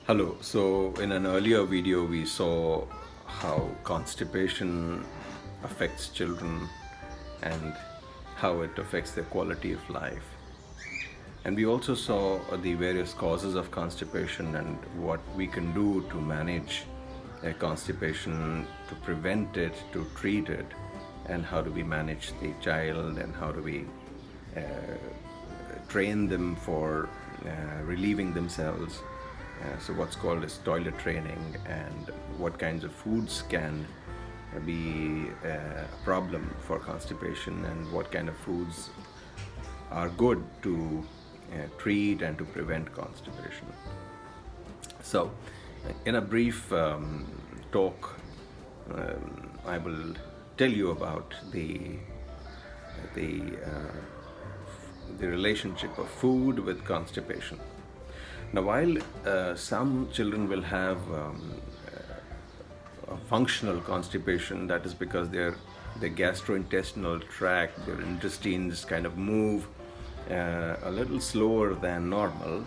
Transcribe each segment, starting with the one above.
Hello. So, in an earlier video, we saw how constipation affects children and how it affects their quality of life. And we also saw the various causes of constipation and what we can do to manage constipation, to prevent it, to treat it, and how do we manage the child and how do we uh, train them for relieving themselves. So what's called as toilet training, and what kinds of foods can be a problem for constipation, and what kind of foods are good to treat and to prevent constipation. So, in a brief talk, I will tell you about the uh, the relationship of food with constipation. Now, while some children will have a functional constipation, that is because their gastrointestinal tract, their intestines kind of move a little slower than normal,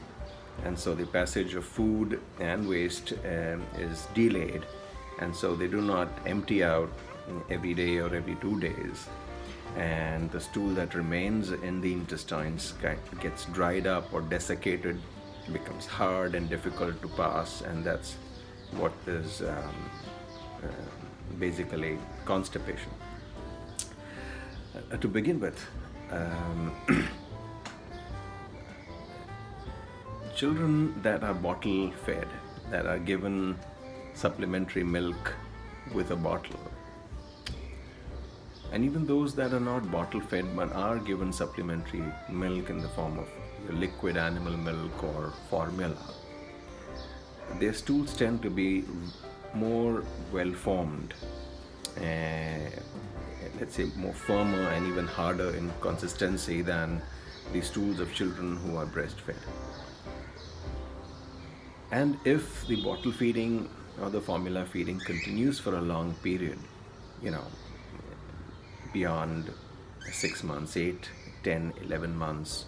and so the passage of food and waste is delayed, and so they do not empty out every day or every 2 days, and the stool that remains in the intestines gets dried up or desiccated, becomes hard and difficult to pass, and that's what is basically constipation. To begin with, children that are bottle fed, that are given supplementary milk with a bottle, and even those that are not bottle fed but are given supplementary milk in the form of liquid animal milk or formula, their stools tend to be more well formed, let's say more firmer and even harder in consistency than the stools of children who are breastfed. And if the bottle feeding or the formula feeding continues for a long period, you know, beyond 6 months, 8, 10, 11 months,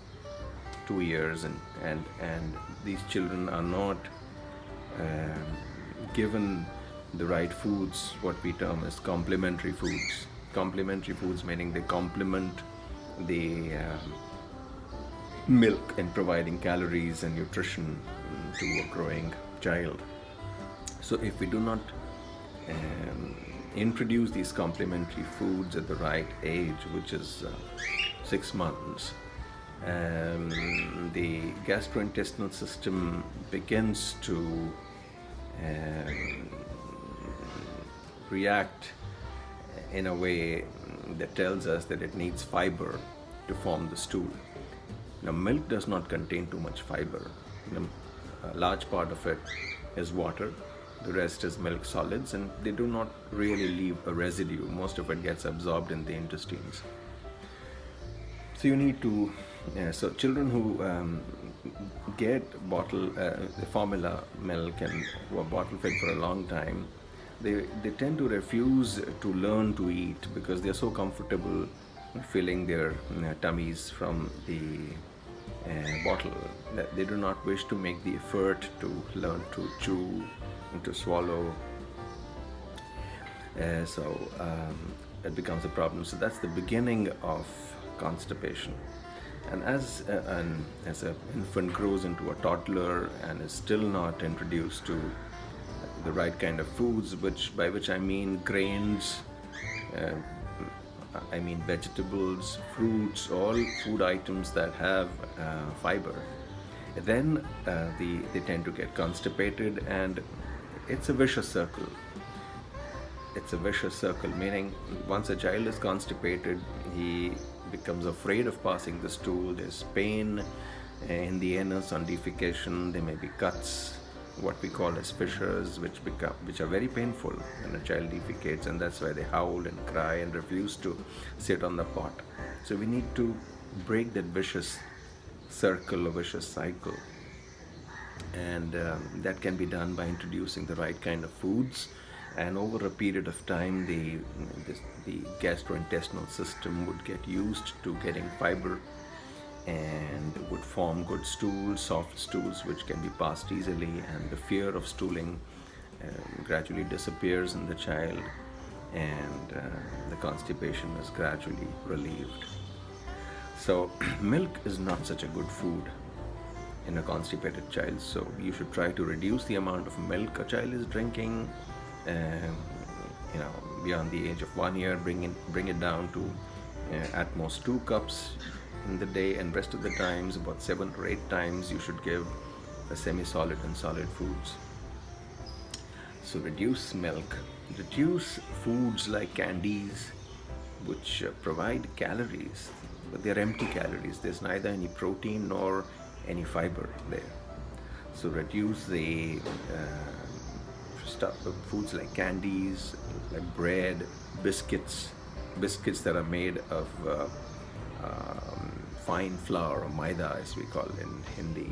2 years, and these children are not given the right foods, what we term as complementary foods. Complementary foods meaning they complement the milk in providing calories and nutrition to a growing child. So if we do not introduce these complementary foods at the right age, which is 6 months, the gastrointestinal system begins to react in a way that tells us that it needs fiber to form the stool. Now, milk does not contain too much fiber. A large part of it is water, the rest is milk solids, and they do not really leave a residue. Most of it gets absorbed in the intestines. So you need to, so children who get bottle formula milk and who are bottle fed for a long time, they tend to refuse to learn to eat because they're so comfortable filling their tummies from the bottle that they do not wish to make the effort to learn to chew and to swallow. So it becomes a problem. So that's the beginning of constipation. And as an infant grows into a toddler and is still not introduced to the right kind of foods, by which I mean grains, I mean vegetables, fruits, all food items that have fiber, then they tend to get constipated, and it's a vicious circle. It's a vicious circle, meaning once a child is constipated, he becomes afraid of passing the stool. There's pain in the anus on defecation. There may be cuts, what we call as fissures, which are very painful when a child defecates, and that's why they howl and cry and refuse to sit on the pot. So we need to break that vicious circle, a vicious cycle, and that can be done by introducing the right kind of foods. And over a period of time, the gastrointestinal system would get used to getting fiber and would form good stools, soft stools, which can be passed easily, and the fear of stooling gradually disappears in the child, and the constipation is gradually relieved. So, milk is not such a good food in a constipated child, so you should try to reduce the amount of milk a child is drinking. Um, Beyond the age of 1 year, bring it down to at most 2 cups in the day, and rest of the times, about 7 or 8 times, you should give a semi-solid and solid foods. So reduce milk, reduce foods like candies, which provide calories, but they're empty calories. There's neither any protein nor any fiber there. So reduce the foods like candies, like bread, biscuits that are made of fine flour, or maida as we call it in Hindi.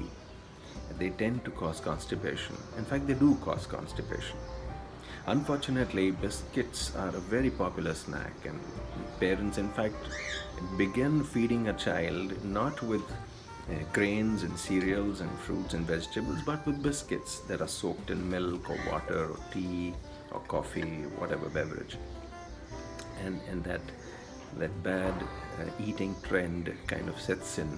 They tend to cause constipation. In fact, they do cause constipation. Unfortunately, biscuits are a very popular snack, and parents, in fact, begin feeding a child not with grains and cereals and fruits and vegetables, but with biscuits that are soaked in milk or water or tea or coffee, whatever beverage. And that bad eating trend kind of sets in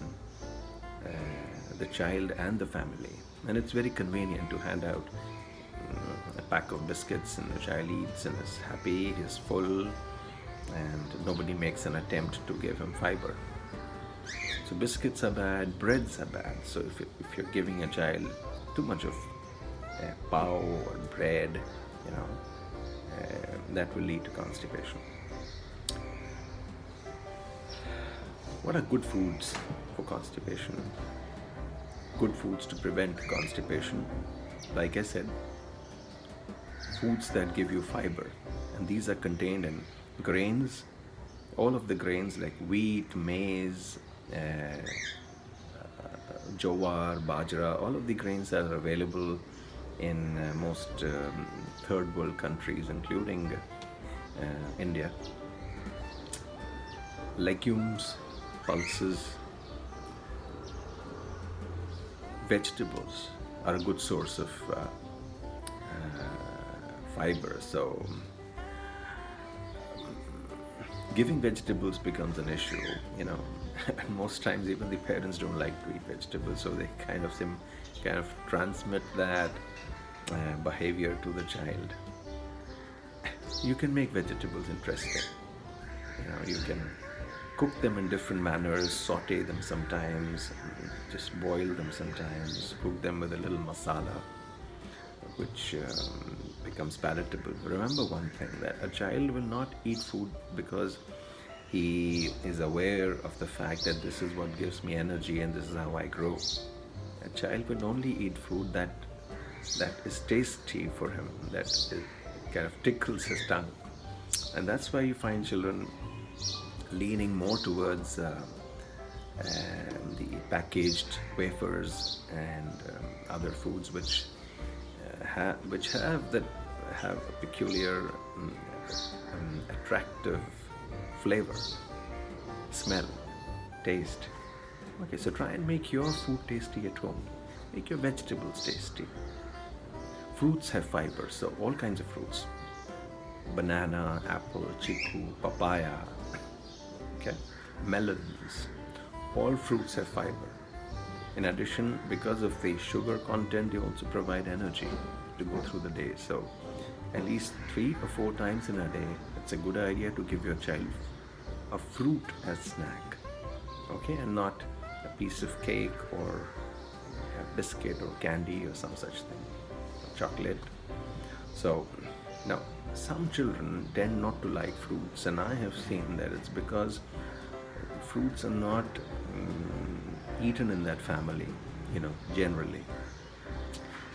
the child and the family. And it's very convenient to hand out a pack of biscuits, and the child eats and is happy, he's full, and nobody makes an attempt to give him fiber. So biscuits are bad, breads are bad. So if you're giving a child too much of pav or bread, that will lead to constipation. What are good foods for constipation? Good foods to prevent constipation. Like I said, foods that give you fiber, and these are contained in grains, all of the grains like wheat, maize, jowar, bajra, all of the grains that are available in most third world countries, including India. Legumes, pulses, vegetables are a good source of fiber. So giving vegetables becomes an issue, and most times even the parents don't like to eat vegetables, so they kind of transmit that behavior to the child. You can make vegetables interesting. You can cook them in different manners, saute them sometimes, just boil them sometimes, cook them with a little masala, which becomes palatable. Remember one thing, that a child will not eat food because he is aware of the fact that this is what gives me energy and this is how I grow. A child will only eat food that is tasty for him, that kind of tickles his tongue. And that's why you find children leaning more towards the packaged wafers and other foods which have a peculiar attractive flavor, smell, taste. Okay, so try and make your food tasty at home. Make your vegetables tasty. Fruits have fiber, so all kinds of fruits. Banana, apple, chiku, papaya, okay, melons. All fruits have fiber. In addition, because of the sugar content, they also provide energy to go through the day. So at least 3 or 4 times in a day, it's a good idea to give your child a fruit as snack, okay, and not a piece of cake or a biscuit or candy or some such thing, or chocolate. So now, some children tend not to like fruits, and I have seen that it's because fruits are not eaten in that family, generally.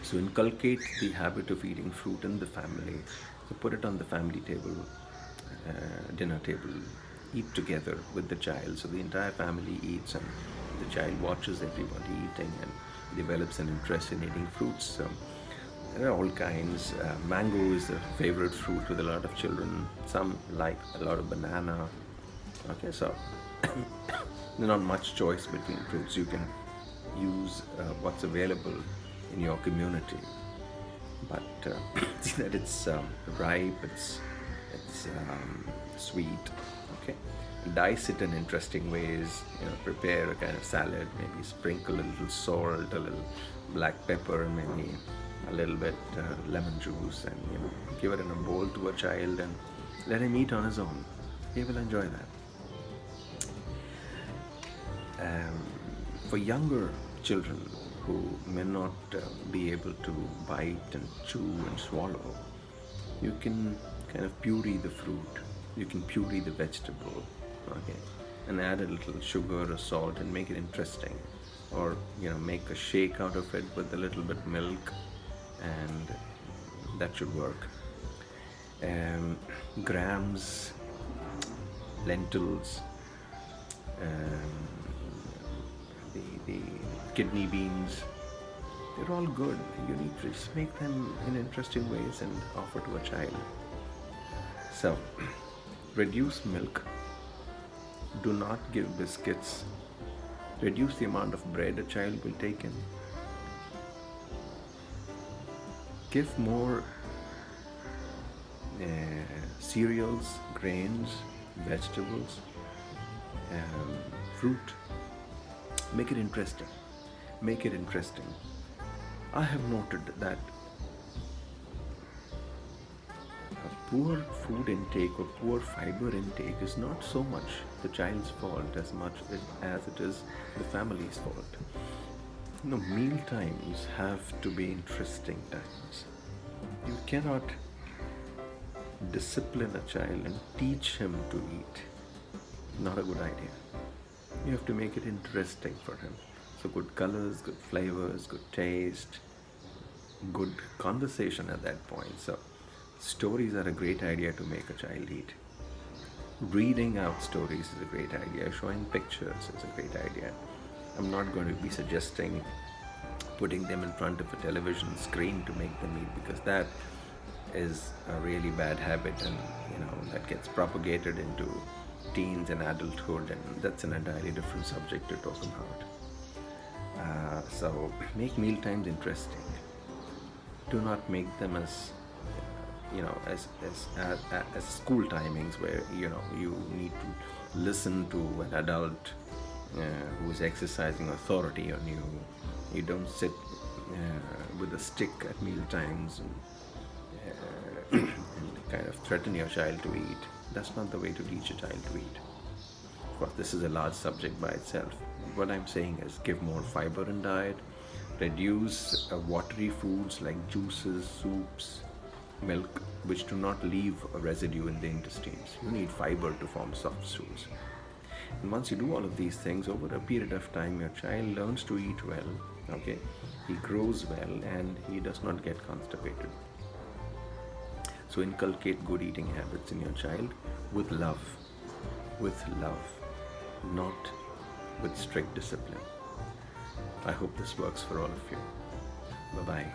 So inculcate the habit of eating fruit in the family. So put it on the family table, dinner table, eat together with the child. So the entire family eats, and the child watches everybody eating and develops an interest in eating fruits. So there are all kinds. Mango is a favorite fruit with a lot of children. Some like a lot of banana. Okay, so There's not much choice between fruits. You can use what's available in your community, but see that it's ripe, it's sweet. Okay, dice it in interesting ways. Prepare a kind of salad. Maybe sprinkle a little salt, a little black pepper, maybe a little bit lemon juice, and give it in a bowl to a child and let him eat on his own. He will enjoy that. For younger children who may not be able to bite and chew and swallow, you can kind of puree the fruit, you can puree the vegetable, okay, and add a little sugar or salt and make it interesting, or make a shake out of it with a little bit milk, and that should work. Grams, lentils, the kidney beans, they're all good. You need to just make them in interesting ways and offer to a child. So, reduce milk. Do not give biscuits. Reduce the amount of bread a child will take in. Give more cereals, grains, vegetables, fruit. Make it interesting. Make it interesting. I have noted that a poor food intake or poor fiber intake is not so much the child's fault as much as it is the family's fault. Meal times have to be interesting times. You cannot discipline a child and teach him to eat. Not a good idea. You have to make it interesting for him. So good colors, good flavors, good taste, good conversation at that point. So stories are a great idea to make a child eat. Reading out stories is a great idea. Showing pictures is a great idea. I'm not going to be suggesting putting them in front of a television screen to make them eat, because that is a really bad habit, and that gets propagated into teens and adulthood, and that's an entirely different subject to talk about. So make meal times interesting. Do not make them as as school timings where you need to listen to an adult who is exercising authority on you. You don't sit with a stick at meal times and kind of threaten your child to eat. That's not the way to teach a child to eat. Of course, this is a large subject by itself. What I'm saying is give more fiber in diet, reduce watery foods like juices, soups, milk, which do not leave a residue in the intestines. You need fiber to form soft stools. And once you do all of these things, over a period of time, your child learns to eat well, okay? He grows well and he does not get constipated. So inculcate good eating habits in your child with love, not with strict discipline. I hope this works for all of you. Bye-bye.